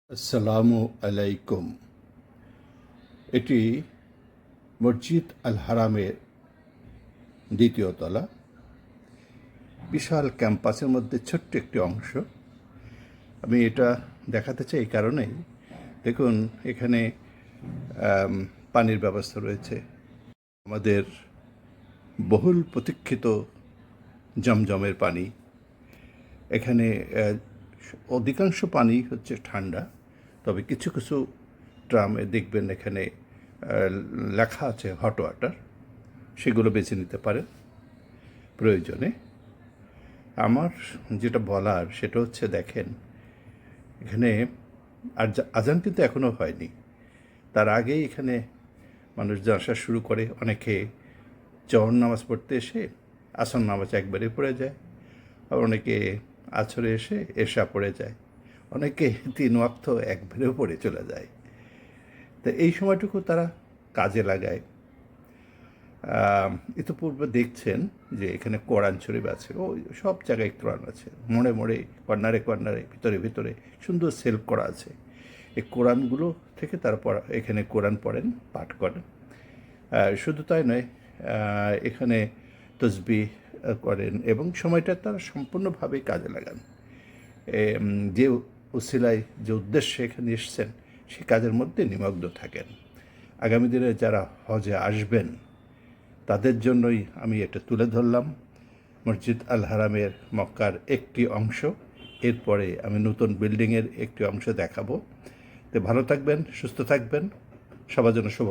আসসালামু আলাইকুম। এটি মসজিদ আল হারামের দ্বিতীয় তলা। বিশাল ক্যাম্পাসের মধ্যে ছোট্ট একটি অংশ। আমি এটা দেখাতে চাই এই কারণেই, দেখুন এখানে পানির ব্যবস্থা রয়েছে। আমাদের বহুল প্রতীক্ষিত জমজমের পানি। এখানে অধিকাংশ পানি হচ্ছে ঠান্ডা, তবে কিছু কিছু ট্রামে দেখবেন এখানে লেখা আছে হট ওয়াটার, সেগুলো বেছে নিতে পারেন প্রয়োজনে। আমার যেটা বলার সেটা হচ্ছে, দেখেন এখানে আজান কিন্তু এখনও হয়নি, তার আগেই এখানে মানুষজন আসা শুরু করে। অনেকে জহর নামাজ পড়তে এসে আসর নামাজ একবারে পড়ে যায়, আর অনেকে আছরে এসে এশা পড়ে যায়, অনেকে 3 ওয়াক্ত একবারেও পড়ে চলে যায়। তো এই সময়টুকু তারা কাজে লাগায়। ইতিপূর্বে দেখছেন যে এখানে কোরআন শরীফ আছে, ও সব জায়গায় কোরআন আছে, মোড়ে মোড়ে, কর্নারে কর্নারে, ভিতরে ভিতরে সুন্দর সেল করা আছে। এই কোরআনগুলো থেকে তারা এখানে কোরআন পড়েন, পাঠ করেন। শুধু তাই নয়, এখানে তসবিহ করেন এবং সময়টা তারা সম্পূর্ণভাবে কাজে লাগান। যে উসিলায়, যে উদ্দেশ্যে এখানে এসছেন, সে কাজের মধ্যে নিমগ্ন থাকেন। আগামী দিনে যারা হজে আসবেন তাদের জন্যই আমি এটা তুলে ধরলাম, মসজিদ আল হারামের মক্কার একটি অংশ। এরপরে আমি নতুন বিল্ডিংয়ের একটি অংশ দেখাবো। তো ভালো থাকবেন, সুস্থ থাকবেন, সবার জন্য শুভ।